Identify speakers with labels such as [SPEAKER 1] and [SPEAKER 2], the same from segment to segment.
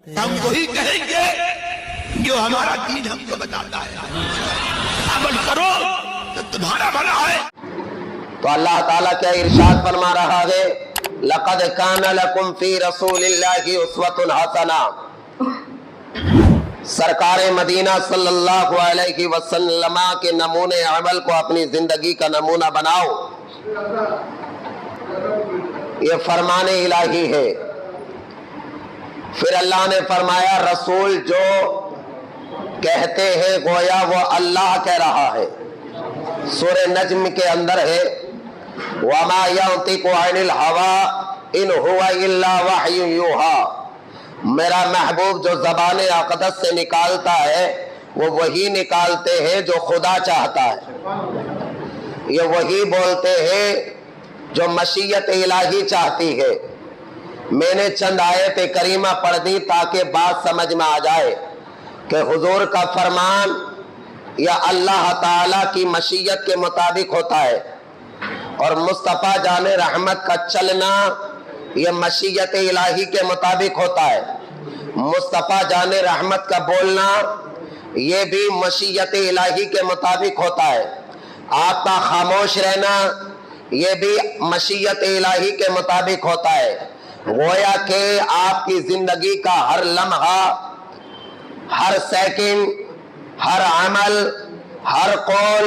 [SPEAKER 1] ہم وہی کہیں گے جو ہمارا دین ہم کو بتاتا ہے، عمل کرو تو تمہارا بھلا ہے۔
[SPEAKER 2] تو اللہ تعالیٰ کیا ارشاد فرما رہا ہے، لَقَدْ كَانَ لَكُمْ فِي رَسُولِ اللَّهِ أُسْوَةٌ حَسَنَةٌ، سرکار مدینہ صلی اللہ علیہ وسلم کے نمونے عمل کو اپنی زندگی کا نمونہ بناؤ، یہ فرمان الہی ہے۔ پھر اللہ نے فرمایا رسول جو کہتے ہیں گویا وہ اللہ کہہ رہا ہے، سورہ نجم کے اندر ہے وَمَا يَنطِقُ عَنِ الْهَوَىٰ إِنْ هُوَ إِلَّا وَحْيٌ يُوحَىٰ، میرا محبوب جو زبان اقدس سے نکالتا ہے وہ وہی نکالتے ہیں جو خدا چاہتا ہے، یہ وہی بولتے ہیں جو مشیت الہی چاہتی ہے۔ میں نے چند آیت کریمہ پڑھ دی تاکہ بات سمجھ میں آ جائے کہ حضور کا فرمان یا اللہ تعالیٰ کی مشیت کے مطابق ہوتا ہے، اور مصطفیٰ جان رحمت کا چلنا یہ مشیت الہی کے مطابق ہوتا ہے، مصطفیٰ جان رحمت کا بولنا یہ بھی مشیت الہی کے مطابق ہوتا ہے، آپ کا خاموش رہنا یہ بھی مشیت الہی کے مطابق ہوتا ہے۔ گویا کہ آپ کی زندگی کا ہر لمحہ، ہر سیکنڈ، ہر عمل، ہر قول،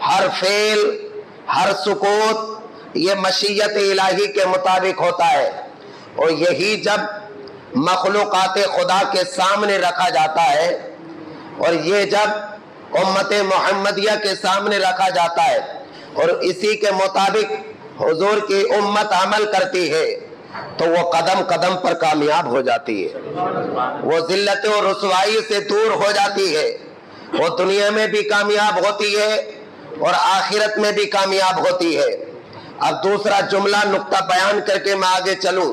[SPEAKER 2] ہر فعل، ہر سکوت یہ مشیت الہی کے مطابق ہوتا ہے، اور یہی جب مخلوقات خدا کے سامنے رکھا جاتا ہے اور یہ جب امت محمدیہ کے سامنے رکھا جاتا ہے اور اسی کے مطابق حضور کی امت عمل کرتی ہے تو وہ قدم قدم پر کامیاب ہو جاتی ہے، وہ ذلت و رسوائی سے دور ہو جاتی ہے، وہ دنیا میں بھی کامیاب ہوتی ہے اور آخرت میں بھی کامیاب ہوتی ہے۔ اب دوسرا جملہ نقطہ بیان کر کے میں آگے چلوں،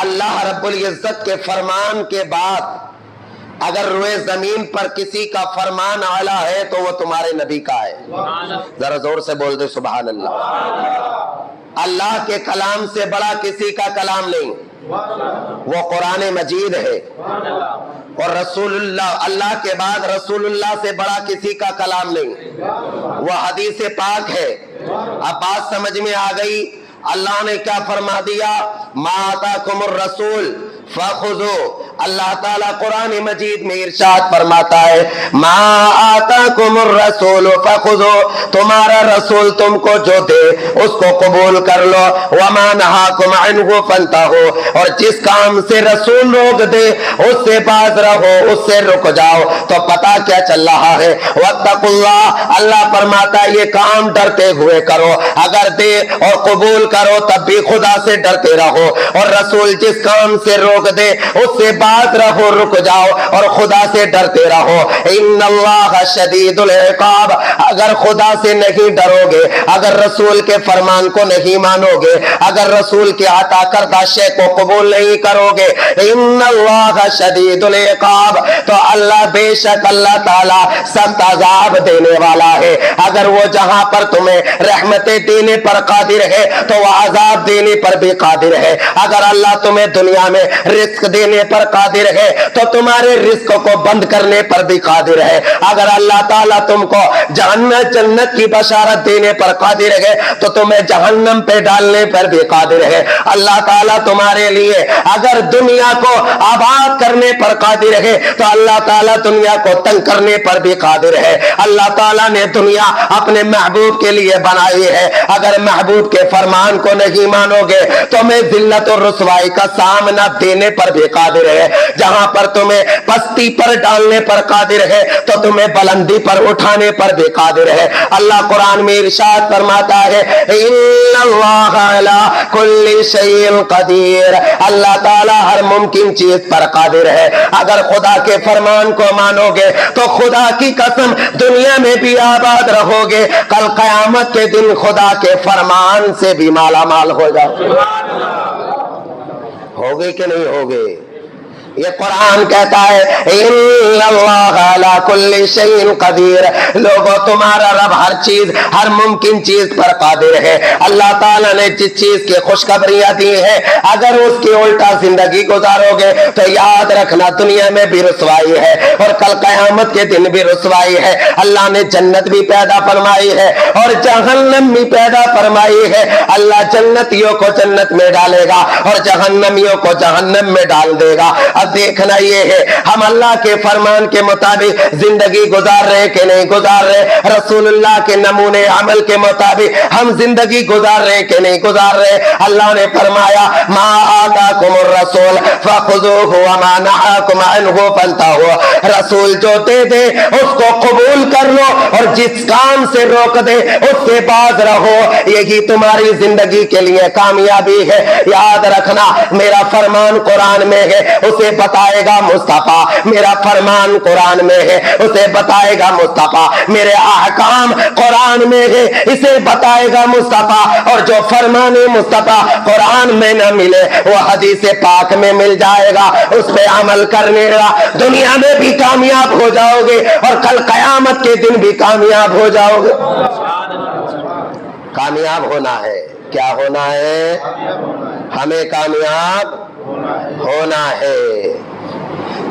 [SPEAKER 2] اللہ رب العزت کے فرمان کے بعد اگر روئے زمین پر کسی کا فرمان اعلیٰ ہے تو وہ تمہارے نبی کا ہے، ذرا زور سے بول دے سبحان اللہ۔ اللہ کے کلام سے بڑا کسی کا کلام نہیں، وہ قرآن مجید ہے، اور رسول اللہ، اللہ کے بعد رسول اللہ سے بڑا کسی کا کلام نہیں، وہ حدیث پاک ہے۔ اب بات سمجھ میں آ گئی، اللہ نے کیا فرما دیا، ما آتاکم الرسول فخذوا، اللہ تعالیٰ قرآن مجید میں ارشاد فرماتا ہے ما آتاکم الرسول فخذوا، تمہارا رسول تم کو جو دے اس کو قبول کر لو، وما نہاکم عنہ فانتہوا، اور جس کام سے رسول روک دے اس سے باز رہو، اس سے رک جاؤ۔ تو پتہ کیا چل رہا ہے، واتقوا اللہ، اللہ فرماتا ہے یہ کام ڈرتے ہوئے کرو، اگر دے اور قبول کرو تب بھی خدا سے ڈرتے رہو، اور رسول جس کام سے روک دے اس سے باز رہو، رک جاؤ اور خدا سے ڈرتے رہو۔ ان اللہ شدید العقاب، اگر خدا سے نہیں ڈرو گے، اگر رسول کے فرمان کو نہیں مانو گے، اگر رسول کے عطا کردہ شے کو قبول نہیں کرو گے، ان اللہ شدید العقاب، تو اللہ بے شک اللہ تعالی سخت عذاب دینے والا ہے۔ اگر وہ جہاں پر تمہیں رحمتیں دینے پر قادر ہے تو وہ عذاب دینے پر بھی قادر ہے۔ اگر اللہ تمہیں دنیا میں رزق دینے پر قادر ہے تو تمہارے رزق کو بند کرنے پر بھی قادر ہے۔ اگر اللہ تعالیٰ تم کو جنت کی بشارت دینے پر قادر ہے تو تمہیں جہنم پہ ڈالنے پر بھی قادر ہے۔ اللہ تعالیٰ تمہارے لیے اگر دنیا کو آباد کرنے پر قادر ہے تو اللہ تعالیٰ دنیا کو تنگ کرنے پر بھی قادر ہے۔ اللہ تعالیٰ نے دنیا اپنے محبوب کے لیے بنائی ہے، اگر محبوب کے فرمان کو نہیں مانو گے تو میں ذلت اور رسوائی کا سامنا دینے پر بھی قادر ہے۔ جہاں پر تمہیں پستی پر ڈالنے پر قادر ہے تو تمہیں بلندی پر اٹھانے پر بھی قادر ہے۔ اللہ قرآن میں ارشاد فرماتا ہے ان اللہ علی کل شیء قدیر، اللہ تعالیٰ ہر ممکن چیز پر قادر ہے۔ اگر خدا کے فرمان کو مانو گے تو خدا کی قسم دنیا میں بھی آباد رہو گے، کل قیامت کے دن خدا کے فرمان سے بھی مالا مال ہو جاؤ۔ ہوگے کہ نہیں ہوگے؟ یہ قرآن کہتا ہے ان اللہ علی کل شیء قدیر، لوگوں تمہارا رب ہر چیز، ہر ممکن چیز پر قادر ہے۔ اللہ تعالیٰ نے جس چیز کی خوشخبریاں دی ہیں، اگر اس کی الٹا زندگی گزارو گے تو یاد رکھنا دنیا میں بھی رسوائی ہے اور کل قیامت کے دن بھی رسوائی ہے۔ اللہ نے جنت بھی پیدا فرمائی ہے اور جہنم بھی پیدا فرمائی ہے۔ اللہ جنتیوں کو جنت میں ڈالے گا اور جہنمیوں کو جہنم میں ڈال دے گا۔ اب دیکھنا یہ ہے ہم اللہ کے فرمان کے مطابق زندگی گزار رہے کہ نہیں گزار رہے، رسول اللہ کے نمونے عمل کے مطابق ہم زندگی گزار رہے کہ نہیں گزار رہے۔ اللہ نے فرمایا ما آتاکم الرسول فخذوہ وما نہاکم عنہ فانتہوا، رسول جو دے دے اس کو قبول کر لو اور جس کام سے روک دے اس سے باز رہو، یہی تمہاری زندگی کے لیے کامیابی ہے۔ یاد رکھنا میرا فرمان قرآن میں ہے، اسے بتائے گا مصطفیٰ، میرا فرمان قرآن میں ہے اسے بتائے گا مصطفیٰ، میرے احکام قرآن میں ہے اسے بتائے گا مصطفیٰ، اور جو فرمان مصطفیٰ قرآن میں نہ ملے وہ حدیث پاک میں مل جائے گا، اس پہ عمل کرنے گا، دنیا میں بھی کامیاب ہو جاؤ گے اور کل قیامت کے دن بھی کامیاب ہو جاؤ گے۔ کامیاب ہونا ہے، کیا ہونا ہے؟ ہمیں کامیاب ہونا ہے۔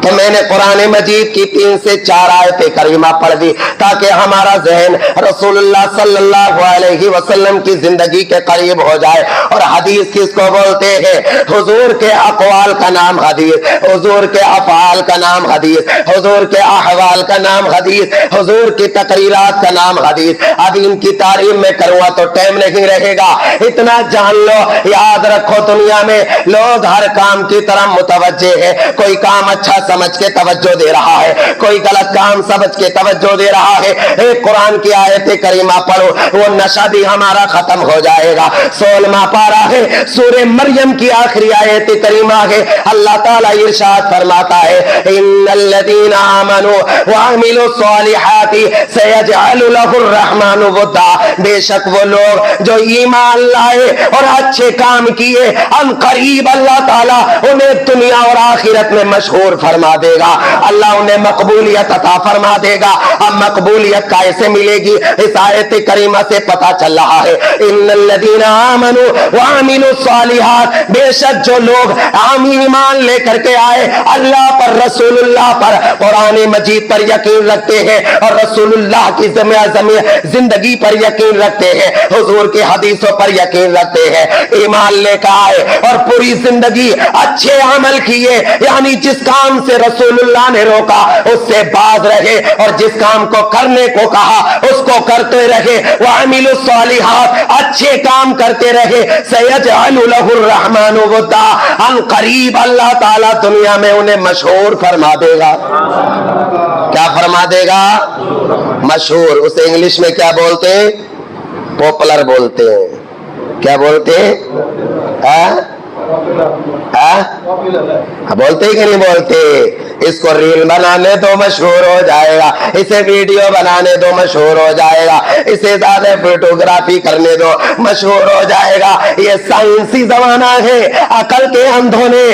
[SPEAKER 2] تو میں نے قرآن مجید کی 3 سے 4 آیتیں کریمہ پڑھ دی تاکہ ہمارا ذہن رسول اللہ صلی اللہ علیہ وسلم کی زندگی کے قریب ہو جائے۔ اور حدیث کس کو بولتے ہیں؟ حضور کے اقوال کا نام حدیث، حضور کے افعال کا نام حدیث، حضور کے احوال کا نام حدیث، حضور کی تقریرات کا نام حدیث۔ اب ان کی تعریف میں کروں تو ٹائم نہیں رہے گا، اتنا جان لو، یاد رکھو دنیا میں لوگ ہر کام کی طرف متوجہ ہے، کوئی کام اچھا سمجھ کے توجہ دے رہا ہے، کوئی غلط کام سمجھ کے توجہ دے رہا ہے۔ ایک قرآن کی آیت کریمہ پڑھو، وہ نشہ بھی ہمارا ختم ہو جائے گا۔ 16واں پارہ ہے، سورہ مریم کی آخری آیت کریمہ ہے۔ اللہ تعالیٰ ارشاد فرماتا ہے ان الذین آمنوا وعملوا الصالحات سیجعل لہ الرحمن ودا، بے شک وہ لوگ جو ایمان لائے اور اچھے کام کیے ان قریب اللہ تعالیٰ انہیں دنیا اور آخرت میں مشہور فرما دے گا، اللہ انہیں مقبولیت عطا فرما دے گا۔ اب مقبولیت کیسے ملے گی؟ اس آیت کریمہ سے پتہ چل رہا ہے ان الذین آمنوا وعملوا الصالحات، بے شک جو لوگ ایمان لے کر کے آئے اللہ پر، رسول اللہ پر، قرآن مجید پر یقین رکھتے ہیں اور رسول اللہ کی زندگی پر یقین رکھتے ہیں، حضور کی حدیثوں پر یقین رکھتے ہیں، ایمان لے کر آئے اور پوری زندگی اچھے عمل کیے، یعنی جس کام سے رسول اللہ نے روکا اس سے باز رہے اور جس کام کو کرنے کو کہا اس کو کرتے رہے، وعملوا الصالحات، اچھے کام کرتے رہے، سیجعل لہ الرحمن ودا، ان قریب اللہ تعالیٰ دنیا میں انہیں مشہور فرما دے گا۔ کیا فرما دے گا؟ مشہور۔ اسے انگلش میں کیا بولتے ہیں؟ پاپولر بولتے ہیں۔ کیا بولتے ہیں؟ بولتے کہ نہیں بولتے؟ اس کو ریل بنانے دو مشہور ہو جائے گا، اسے ویڈیو بنانے دو مشہور ہو جائے گا، اسے زیادہ فوٹوگرافی کرنے دو مشہور ہو جائے گا۔ یہ سائنسی زمانہ ہے، عقل کے اندھوں نے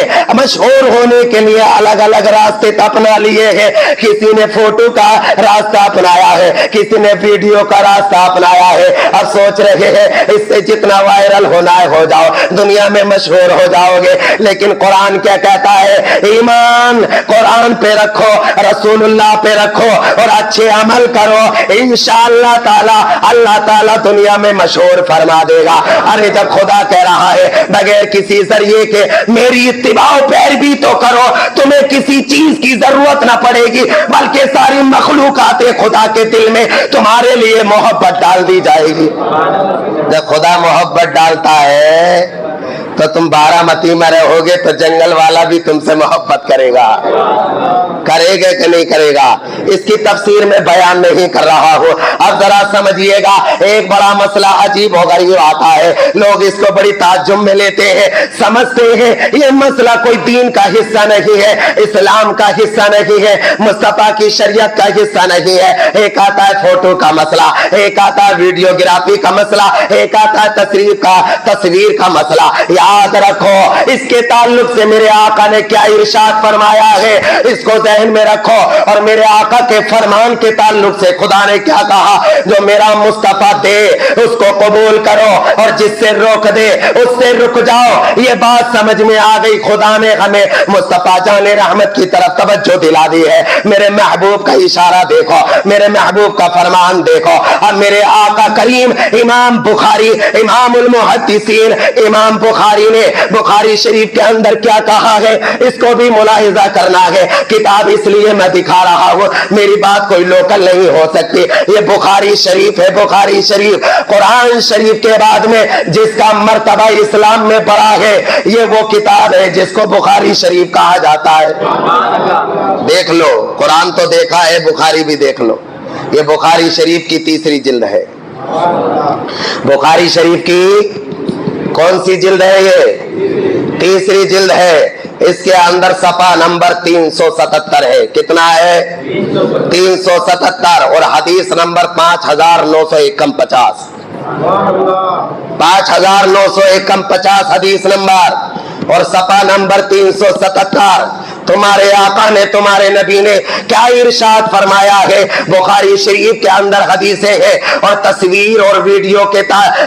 [SPEAKER 2] مشہور ہونے کے لیے الگ الگ راستے اپنا لیے ہیں۔ کسی نے فوٹو کا راستہ اپنایا ہے، کسی نے ویڈیو کا راستہ اپنایا ہے، اب سوچ رہے ہیں اس سے جتنا وائرل ہونا ہے ہو جاؤ، دنیا میں مشہور ہو جاؤ گے۔ لیکن قرآن کیا کہتا ہے؟ ایمان قرآن پہ رکھو، رسول اللہ پہ رکھو اور اچھے عمل کرو، انشاءاللہ تعالی اللہ تعالیٰ دنیا میں مشہور فرما دے گا۔ ارے جب خدا کہہ رہا ہے بغیر کسی ذریعے کے میری اتباع و پیروی تو کرو، تمہیں کسی چیز کی ضرورت نہ پڑے گی، بلکہ ساری مخلوقات خدا کے دل میں تمہارے لیے محبت ڈال دی جائے گی۔ جب خدا محبت ڈالتا ہے تو تم بارامتی میں رہو گے تو جنگل والا بھی تم سے محبت کرے گا، کرے گا کہ نہیں کرے گا؟ اس کی تفسیر میں بیان نہیں کر رہا ہوں، اب ذرا سمجھیے گا۔ ایک بڑا مسئلہ عجیب و غریب آتا ہے، لوگ اس کو بڑی تعجب میں لیتے ہیں، سمجھتے ہیں یہ مسئلہ کوئی دین کا حصہ نہیں ہے، اسلام کا حصہ نہیں ہے، مصطفیٰ کی شریعت کا حصہ نہیں ہے۔ ایک آتا ہے فوٹو کا مسئلہ، ایک آتا ہے ویڈیوگرافی کا مسئلہ، ایک آتا ہے تصویر کا مسئلہ۔ یاد رکھو اس کے تعلق سے میرے آقا نے کیا ارشاد فرمایا ہے، اس کو ذہن میں رکھو، اور میرے آقا کے فرمان کے تعلق سے خدا نے کیا کہا، جو میرا مصطفیٰ دے اس کو قبول کرو اور جس سے روک دے اس سے رک جاؤ۔ یہ بات سمجھ میں آ گئی، خدا نے ہمیں مصطفیٰ جان رحمت کی طرف توجہ دلا دی ہے۔ میرے محبوب کا اشارہ دیکھو، میرے محبوب کا فرمان دیکھو، اور میرے آقا کریم امام بخاری امام المحدثین امام بخاری نے بخاری شریف کے اندر کیا کہا ہے، اس کو بھی ملاحظہ کرنا ہے۔ کتاب اس لیے میں دکھا رہا ہوں، میری بات کوئی لوکل نہیں ہو سکتی، یہ بخاری شریف ہے۔ بخاری شریف قرآن شریف کے بعد میں جس کا مرتبہ اسلام میں بڑا ہے، یہ وہ کتاب ہے جس کو بخاری شریف کہا جاتا ہے۔ دیکھ لو، قرآن تو دیکھا ہے، بخاری بھی دیکھ لو۔ یہ بخاری شریف کی تیسری جلد ہے۔ بخاری شریف کی کون سی جلد ہے؟ یہ تیسری جلد ہے۔ اس کے اندر صفحہ نمبر 377 ہے۔ کتنا ہے؟ 377، اور حدیث نمبر 5951، 5951 حدیث نمبر، اور صفحہ نمبر 377۔ تمہارے آقا نے تمہارے نبی نے کیا ارشاد فرمایا ہے؟ بخاری شریف کے اندر حدیثیں ہیں، اور تصویر اور ویڈیو کے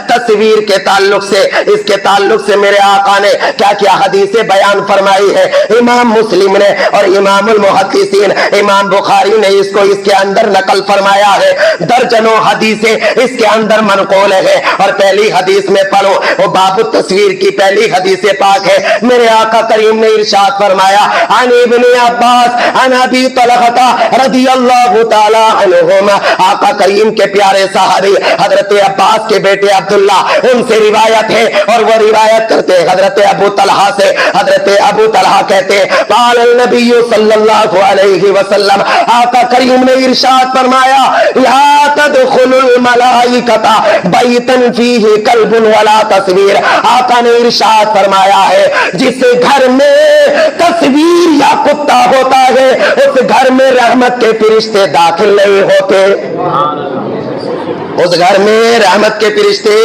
[SPEAKER 2] تصویر کے تعلق سے، اس کے تعلق سے میرے آقا نے کیا کیا حدیثیں بیان فرمائی ہے۔ امام مسلم نے اور امام المحدثین امام بخاری نے اس کو اس کے اندر نقل فرمایا ہے۔ درجنوں حدیثیں اس کے اندر منقول ہے، اور پہلی حدیث میں پڑھو، وہ باب التصویر کی پہلی حدیث پاک ہے۔ میرے آقا کریم نے ارشاد فرمایا، عن ابن عباس عن ابی طلحہ رضی اللہ تعالی عنہما، آقا کریم کے پیارے صحابی حضرت عباس کے بیٹے عبداللہ، ان سے روایت ہے، اور وہ روایت کرتے ہیں حضرت ابو طلحہ سے۔ حضرت ابو طلحہ کہتے ہیں، قال النبی صلی اللہ علیہ وسلم، آقا کریم نے ارشاد فرمایا، لا تدخل الملائکۃ بیتا فیہ کلب ولا تصویر۔ آقا نے ارشاد فرمایا ہے، جس گھر میں تصویر یا کتا ہوتا ہے اس گھر میں رحمت کے فرشتے داخل نہیں ہوتے۔ اس گھر میں رحمت کے فرشتے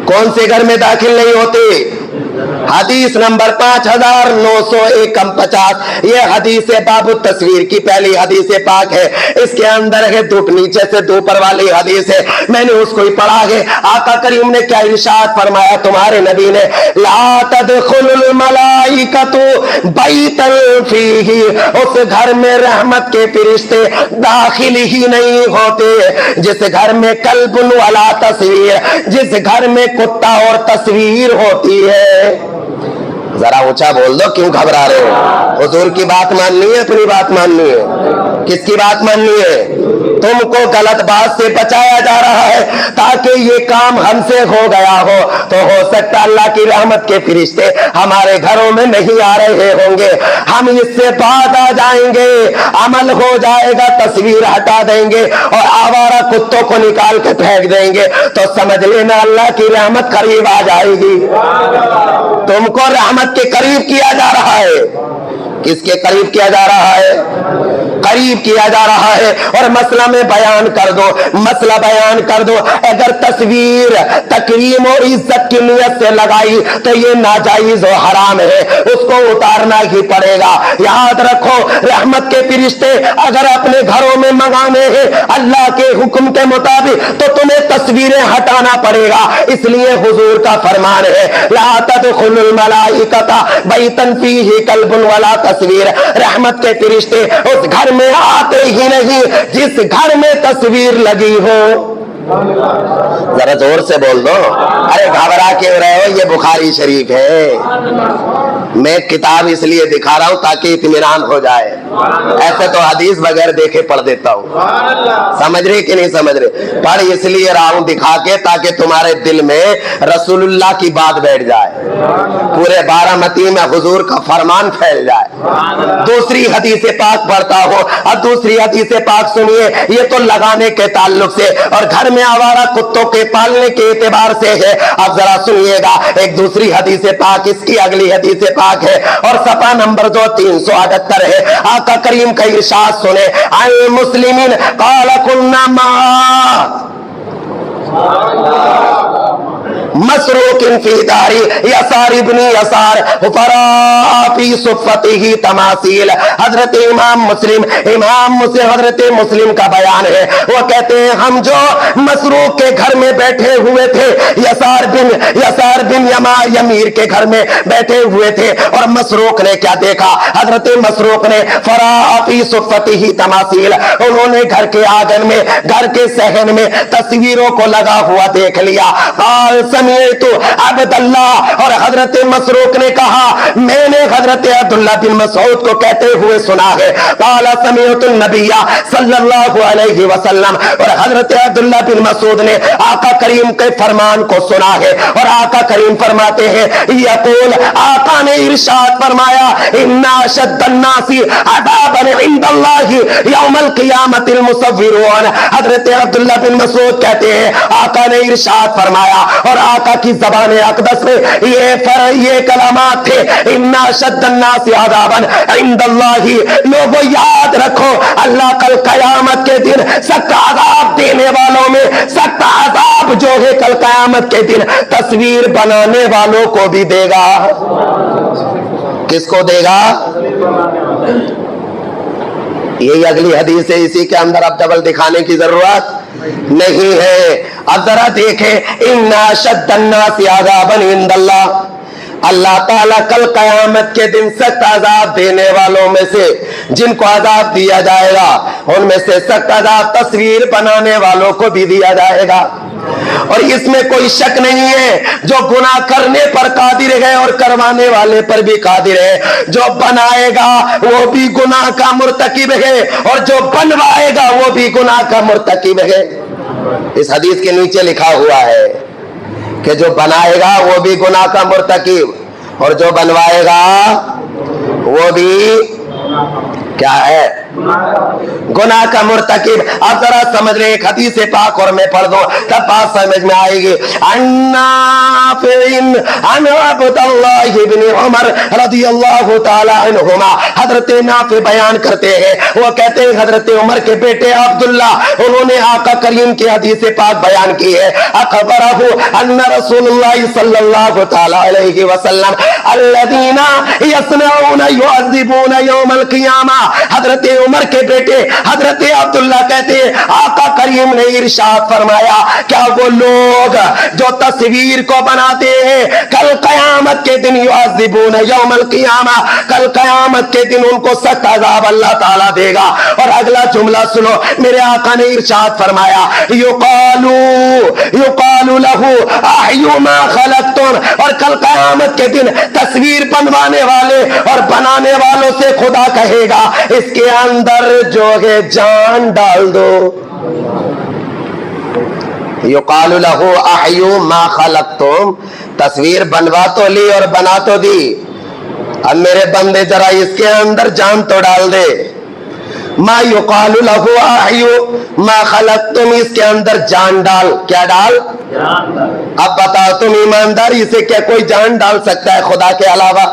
[SPEAKER 2] کون سے گھر میں داخل نہیں ہوتے؟ حدیث نمبر 5951، یہ حدیث باب التصویر کی پہلی حدیث پاک ہے۔ اس کے اندر ہے دھوپ نیچے سے دوپر والی حدیث ہے، میں نے اس کو ہی پڑھا ہے۔ آقا کریم نے کیا ارشاد فرمایا تمہارے نبی نے، لا تدخل الملائکۃ بیتا فیہ، اس گھر میں رحمت کے فرشتے داخل ہی نہیں ہوتے جس گھر میں کلب ولا تصویر، جس گھر میں کتا اور تصویر ہوتی ہے۔ ذرا اونچا بول دو، کیوں گھبرا رہے ہو؟ حضور کی بات ماننی ہے، اپنی بات ماننی ہے؟ کس کی بات ماننی ہے؟ تم کو غلط بات سے بچایا جا رہا ہے تاکہ یہ کام ہم سے ہو گیا ہو تو ہو سکتا اللہ کی رحمت کے فرشتے ہمارے گھروں میں نہیں آ رہے ہوں گے، ہم اس سے بعد آ جائیں گے، عمل ہو جائے گا، تصویر ہٹا دیں گے اور آوارہ کتوں کو نکال کے پھینک دیں گے، تو سمجھ لینا اللہ کی رحمت قریب آ جائے گی۔ تم کو رحمت کے قریب کیا جا رہا ہے۔ کس کے قریب کیا جا رہا ہے؟ قریب کیا جا رہا ہے۔ اور مسئلہ میں بیان کر دو، مسئلہ بیان کر دو، اگر تصویر تکریم اور عزت کی نیت سے لگائی تو یہ ناجائز و حرام ہے، اس کو اتارنا ہی پڑے گا۔ یاد رکھو، رحمت کے فرشتے اگر اپنے گھروں میں منگانے ہیں اللہ کے حکم کے مطابق تو تمہیں تصویریں ہٹانا پڑے گا۔ اس لیے حضور کا فرمان ہے، لا تدخل الملائکۃ بیتا فیہ کلب ولا تصویر، رحمت کے فرشتے اس گھر میں آتے ہی نہیں جس گھر میں تصویر لگی ہو۔ ذرا زور سے بول دو، ارے گھبرا کیوں رہے ہو؟ یہ بخاری شریف ہے۔ میں کتاب اس لیے دکھا رہا ہوں تاکہ اطمینان ہو جائے، ایسے تو حدیث بغیر دیکھے پڑھ دیتا ہوں۔ سمجھ رہے کہ نہیں سمجھ رہے؟ پڑھ اس لیے رہا ہوں دکھا کے تاکہ تمہارے دل میں رسول اللہ کی بات بیٹھ جائے، پورے بارہمتی میں حضور کا فرمان پھیل جائے۔ دوسری حدیث پاک پڑھتا ہو، اب دوسری حدیث پاک سنیے، یہ تو لگانے کے تعلق سے اور گھر میں آوارہ کتوں کے پالنے کے اعتبار سے ہے۔ اب ذرا سنیے گا، ایک دوسری حدیث پاک، اس کی اگلی حدیث پاک ہے اور صفحہ نمبر 378 ہے۔ آقا کریم کا ارشاد سنے، عن مسلمین قال كنا مع مسروق فی داری یسار ابن یسار فراء فی صفتہ تماثیل. حضرت امام مسلم حضرت مسلم کا بیان ہے. وہ کہتے ہیں ہم جو مسروق کے گھر میں بیٹھے ہوئے تھے, یسار بن یمیر کے گھر میں بیٹھے ہوئے تھے, اور مسروق نے کیا دیکھا؟ حضرت مسروق نے فراء فی صفتہ تماثیل, انہوں نے گھر کے آنگن میں, گھر کے صحن میں تصویروں کو لگا ہوا دیکھ لیا. قال سمعت عبداللہ, اور حضرت مسروق نے کہا میں نے حضرت عبداللہ بن مسعود کو کہتے ہوئے سنا ہے. قال سمعت النبی صلی اللہ علیہ وسلم, اور حضرت عبداللہ بن مسعود نے آقا کریم کے فرمان کو سنا ہے, اور آقا کریم فرماتے ہیں یقول, آقا نے ارشاد فرمایا ان اشد الناس عذابا عند اللہ یوم القیامت المصورون. حضرت عبداللہ بن مسعود کہتے ہیں آقا نے ارشاد فرمایا, اور آقا کی زبان اقدس میں یہ کلمات تھے ان اشد الناس عذابا عند اللہ. لوگوں یاد رکھو اللہ کل قیامت کے دن سخت عذاب دینے والوں میں سخت عذاب جو ہے کل قیامت کے دن تصویر بنانے والوں کو بھی دے گا. کس کو دے گا؟ یہی اگلی حدیث ہے, اسی کے اندر اب ڈبل دکھانے کی ضرورت نہیں ہے. اب ذرا دیکھیں ان اشد الناس عذابا عند اللہ, اللہ تعالیٰ کل قیامت کے دن سخت عذاب دینے والوں میں سے جن کو عذاب دیا جائے گا ان میں سے سخت عذاب تصویر بنانے والوں کو بھی دیا جائے گا. اور اس میں کوئی شک نہیں ہے جو گناہ کرنے پر قادر ہے اور کروانے والے پر بھی قادر ہے. جو بنائے گا وہ بھی گناہ کا مرتکب ہے, اور جو بنوائے گا وہ بھی گناہ کا مرتکب ہے. اس حدیث کے نیچے لکھا ہوا ہے کہ جو بنائے گا وہ بھی گناہ کا مرتکب, اور جو بنوائے گا وہ بھی کیا ہے؟ گناہ کا مرتکب. اب ذرا سمجھ رہے, ایک حدیث پاک اور میں پڑھ دوں تب بات سمجھ میں آئے گی. عن عبد اللہ بن عمر رضی اللہ تعالی عنہما, حضرت نافع بیان کرتے ہیں, وہ کہتے ہیں حضرت عمر کے بیٹے عبداللہ انہوں نے آقا کریم کی حدیث پاک بیان کی ہے. اخبرہ ان رسول اللہ صلی اللہ تعالی علیہ وسلم الذین یصنعون یعذبون یوم القیامہ. حضرت عمر کے بیٹے حضرت عبداللہ کہتے ہیں آقا کریم نے ارشاد فرمایا کیا وہ لوگ جو تصویر کو بناتے ہیں کل قیامت کے دن یعذبون یوم القیامہ, کل قیامت کے دن ان کو سخت عذاب اللہ تعالیٰ دے گا. اور اگلا جملہ سنو, میرے آقا نے ارشاد فرمایا یقال لہ احیوا ما خلقتم, اور کل قیامت کے دن تصویر بنوانے والے اور بنانے والوں سے خدا کہے گا اس کے اندر جو ہے جان ڈال دو. یقال لہ احیوا ما خلقتم, تصویر بنوا تو لی اور بنا تو دی, اب میرے بندے ذرا اس کے اندر جان تو ڈال دے. ما یقال لہ احیوا ما خلقتم, اس کے اندر جان ڈال. کیا ڈال؟ اب بتاؤ تم ایمانداری سے کیا کوئی جان ڈال سکتا ہے خدا کے علاوہ؟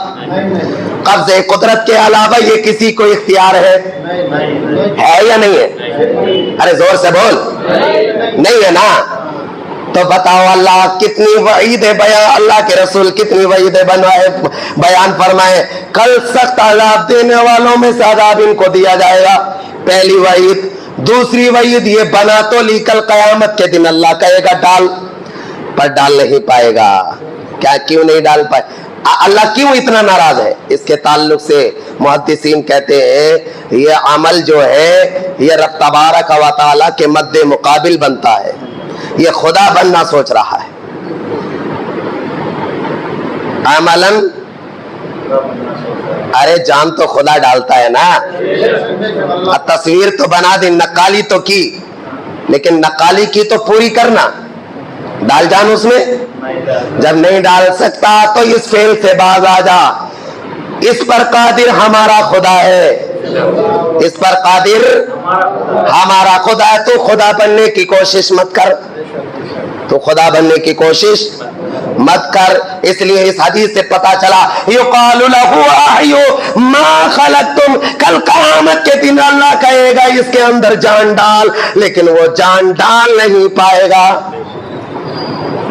[SPEAKER 2] قبض قدرت کے علاوہ یہ کسی کو اختیار ہے یا نہیں ہے؟ ارے زور سے بول, نہیں ہے نا. تو بتاؤ اللہ کتنی وعید بیان, اللہ کے رسول کتنی وعید بیان فرمائے کل سخت عذاب دینے والوں میں سے عذاب ان کو دیا جائے گا. پہلی وعید. دوسری وعید یہ بنا تو لی, کل قیامت کے دن اللہ کہے گا ڈال, پر ڈال نہیں پائے گا. کیا کیوں نہیں ڈال پائے؟ اللہ کیوں اتنا ناراض ہے؟ اس کے تعلق سے محدثین کہتے ہیں یہ عمل جو ہے یہ رب تبارک و تعالی کے مد مقابل بنتا ہے, یہ خدا بننا سوچ رہا ہے. عملاً ارے جان تو خدا ڈالتا ہے نا. تصویر تو بنا دی, نقالی تو کی, لیکن نقالی کی تو پوری کرنا. ڈال جان اس میں, جب نہیں ڈال سکتا تو اس فعل سے باز آ جا. اس پر قادر ہمارا خدا ہے, اس پر قادر ہمارا خدا ہے. تو خدا بننے کی کوشش مت کر, تو خدا بننے کی کوشش مت کر. اس لیے اس حدیث سے پتا چلا یقال لہ احیوا ما خلقتم, کل قیامت کے دن اللہ کہے گا اس کے اندر جان ڈال, لیکن وہ جان ڈال نہیں پائے گا.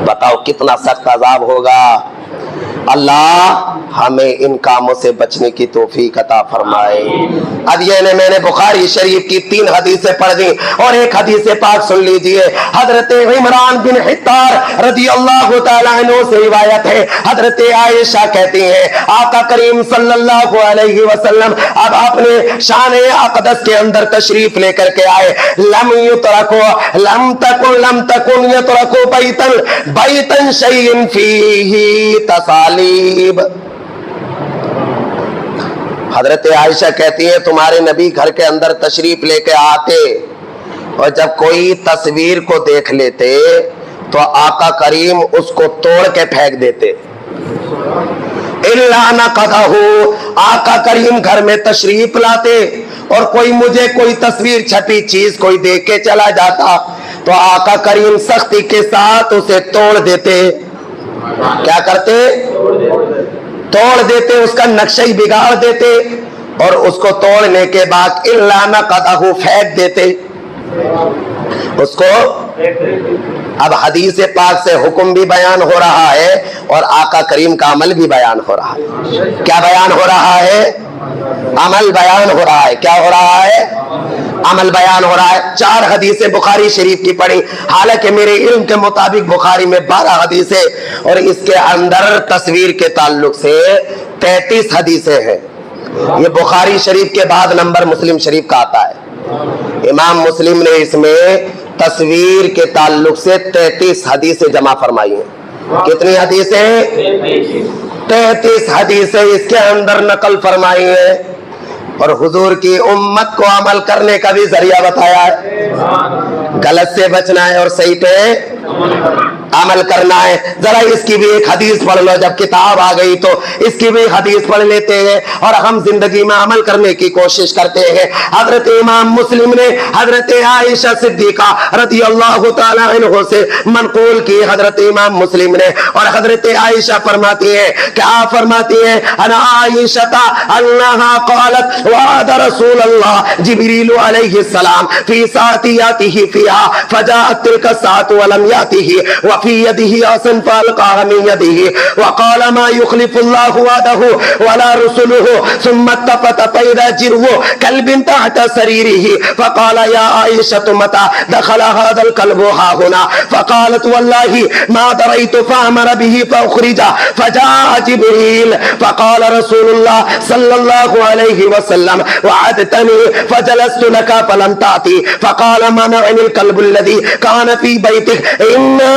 [SPEAKER 2] بتاؤ کتنا سخت عذاب ہوگا. اللہ ہمیں ان کاموں سے بچنے کی توفیق عطا فرمائے. اب یہ میں نے بخاری شریف کی 3 حدیثیں پڑھ دی اور ایک حدیث پاک سن لیجئے. حضرت عمران بن حطار رضی اللہ تعالیٰ عنہ سے روایت ہے. حضرت عائشہ کہتی ہیں آقا کریم صلی اللہ علیہ وسلم اب اپنے شان اقدس کے اندر تشریف لے کر کے آئے. لم تکن یترکو بیتن شیئن فیہ تسالیب. حضرت عائشہ کہتی ہیں تمہارے نبی گھر کے اندر تشریف لے کے آتے اور جب کوئی تصویر کو دیکھ لیتے تو آقا کریم اس کو توڑ کے پھینک دیتے. الا نقضہ، آقا کریم گھر میں تشریف لاتے اور مجھے کوئی تصویر چھپی چیز کوئی دیکھ کے چلا جاتا تو آقا کریم سختی کے ساتھ اسے توڑ دیتے. کیا کرتے؟ توڑ دیتے، اس کا نقشہ ہی بگاڑ دیتے اور اس کو توڑنے کے بعد الا نقضہ پھینک دیتے اس کو. اب حدیث پاک سے حکم بھی بیان ہو رہا ہے اور آقا کریم کا عمل بھی بیان ہو رہا ہے. کیا بیان ہو رہا ہے؟ عمل بیان ہو رہا ہے. کیا ہو رہا ہے؟ عمل بیان ہو رہا ہے. 4 حدیثیں بخاری شریف کی پڑھی، حالانکہ میرے علم کے مطابق بخاری میں 12 حدیثیں اور اس کے اندر تصویر کے تعلق سے 33 حدیثیں ہیں. یہ بخاری شریف کے بعد نمبر مسلم شریف کا آتا ہے. امام مسلم نے اس میں تصویر کے تعلق سے 33 حدیثیں جمع فرمائی ہیں. کتنی حدیثیں؟ 33 حدیثیں اس کے اندر نقل فرمائی ہیں اور حضور کی امت کو عمل کرنے کا بھی ذریعہ بتایا ہے. غلط سے بچنا ہے اور صحیح پہ عمل کرنا ہے. ذرا اس کی بھی ایک حدیث پڑھ لو، جب کتاب آ گئی تو اس کی بھی حدیث پڑھ لیتے ہیں اور ہم زندگی میں عمل کرنے کی کوشش کرتے ہیں. حضرت امام مسلم نے حضرت عائشہ صدیقہ رضی اللہ تعالی عنہ سے منقول کی. حضرت امام مسلم نے اور حضرت عائشہ فرماتی ہیں، کیا فرماتی ہیں؟ انا عائشہ انہا قالت وعد رسول اللہ جبریل علیہ السلام فی ساعتیاته فیہا فجاءت تلک الساعت ولم یاتہ وفی یدہ آسن فالقاہ من یدہ وقال ما یخلف اللہ وعدہ ولا رسولہ ثم اتفت فإذا جرو کلب تحت سریرہ فقال یا عائشة متى دخل هذا الكلب ها هنا فقالت والله ما دريت فأمر به فأخرج فجاء جبريل فقال رسول الله صلى الله عليه وسلم وعدتني فجلست لك فلم تأتي فقال منعني الكلب الذي كان في بيتك إنا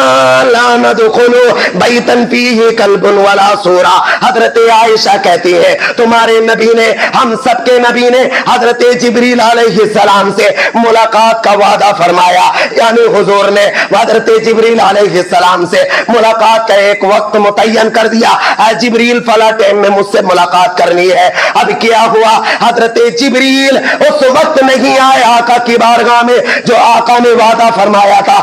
[SPEAKER 2] لا ندخل بیتا فیہ کلب ولا صورہ. حضرت عائشہ کہتی ہے تمہارے نبی نے، ہم سب کے نبی نے حضرت جبریل علیہ السلام سے ملاقات کا وعدہ فرمایا. یعنی حضور نے حضرت جبریل علیہ السلام سے ملاقات کا ایک وقت متعین کر دیا. جبریل فلا ٹائم میں مجھ سے ملاقات کرنی ہے. اب کیا ہوا؟ حضرت جبریل اس وقت نہیں آئے آقا کی بارگاہ میں جو آقا نے وعدہ فرمایا تھا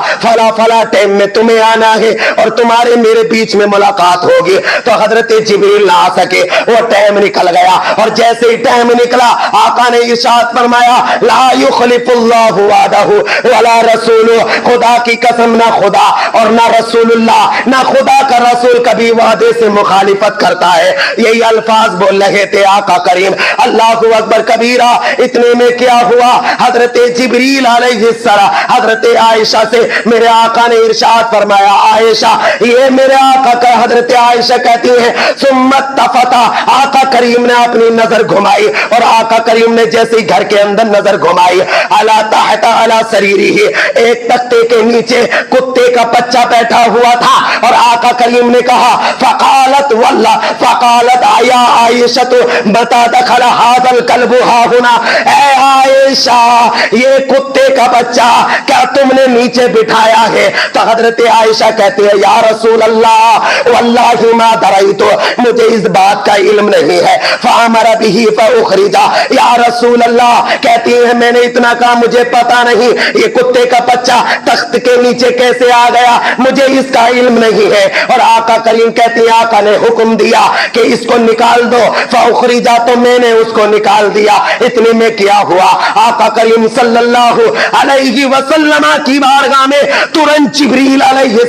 [SPEAKER 2] فلا ٹائم میں تمہیں آنا ہے اور تمہارے میرے بیچ میں ملاقات ہوگی. تو حضرت جبریل نہ آ سکے، وہ ٹائم نکل گیا اور جیسے ہی ٹائم نکلا آقا نے ارشاد فرمایا لا یخلف اللہ وعدہ ولا رسول. خدا کی قسم نہ خدا اور نہ رسول اللہ، نہ خدا کا رسول کبھی وعدے سے مخالفت کرتا ہے. یہی الفاظ بول رہے تھے آقا کریم. اللہ اکبر کبیرہ. اتنے میں کیا ہوا؟ حضرت جبریل علیہ السلام حضرت عائشہ سے میرے آقا نے ارشاد فرمایا عائشہ، یہ میرے آقا کا. حضرت عائشہ کہتی ہیں سمت تفتا، آقا کریم نے اپنی نظر گھمائی اور آقا کریم نے جیسے ہی گھر کے اندر نظر گھمائی الا تحت الا سریری، ایک تختے کے نیچے کتے کا بچہ بیٹھا ہوا تھا اور آقا کریم نے کہا فقالت واللہ فقالت یا عائشہ متی دخل هذا الكلب ها هنا، اے عائشہ یہ کتے کا بچہ کیا تم نے نیچے بٹھایا ہے؟ تو حضرت عائشہ کہتے ہیں یا رسول اللہ واللہ ما دریت، مجھے اس بات کا علم نہیں ہے. فامر به فاخرج، یا رسول اللہ کہتی ہیں میں نے اتنا کہا مجھے پتا نہیں یہ کتے کا بچہ تخت کے نیچے کیسے آ گیا، مجھے اس کا علم نہیں ہے. اور آقا کریم کہتی ہیں آقا نے حکم دیا کہ اس کو نکال دو. فاخرجا، تو میں نے اس کو نکال دیا. اتنے میں کیا ہوا؟ آقا کریم صلی اللہ علیہ وسلم کی بارگاہ میں ترنت جبریل علیہ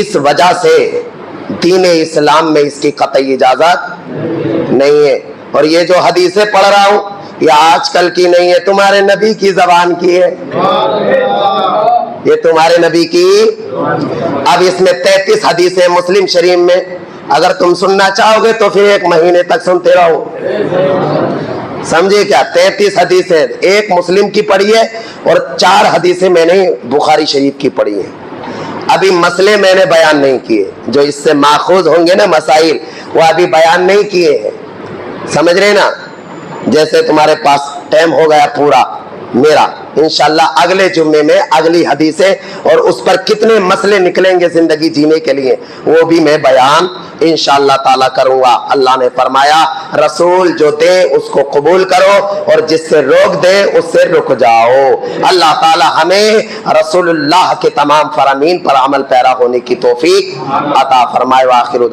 [SPEAKER 2] اس وجہ سے دین اسلام میں اس کی قطعی اجازت نہیں ہے. اور یہ جو حدیثیں پڑھ رہا ہوں یہ آج کل کی نہیں ہے، تمہارے نبی کی زبان کی ہے، یہ تمہارے نبی کی. اب اس میں 33 حدیثیں مسلم شریف میں، اگر تم سننا چاہو گے تو پھر 1 مہینے تک سنتے رہو. سمجھے کیا؟ 33 حدیثیں ایک مسلم کی پڑھی ہے اور 4 حدیثیں میں نے بخاری شریف کی پڑھی ہیں. ابھی مسئلے میں نے بیان نہیں کیے، جو اس سے ماخوذ ہوں گے نا مسائل، وہ ابھی بیان نہیں کیے ہیں. سمجھ رہے نا؟ جیسے تمہارے پاس ٹائم ہو گیا پورا میرا، انشاءاللہ اگلے جمعے میں اگلی حدیثیں اور اس پر کتنے مسئلے نکلیں گے زندگی جینے کے لیے وہ بھی میں بیان انشاءاللہ تعالیٰ کروں گا. اللہ نے فرمایا رسول جو دے اس کو قبول کرو اور جس سے روک دے اس سے رک جاؤ. اللہ تعالیٰ ہمیں رسول اللہ کے تمام فرامین پر عمل پیرا ہونے کی توفیق عطا فرمائے. وآخر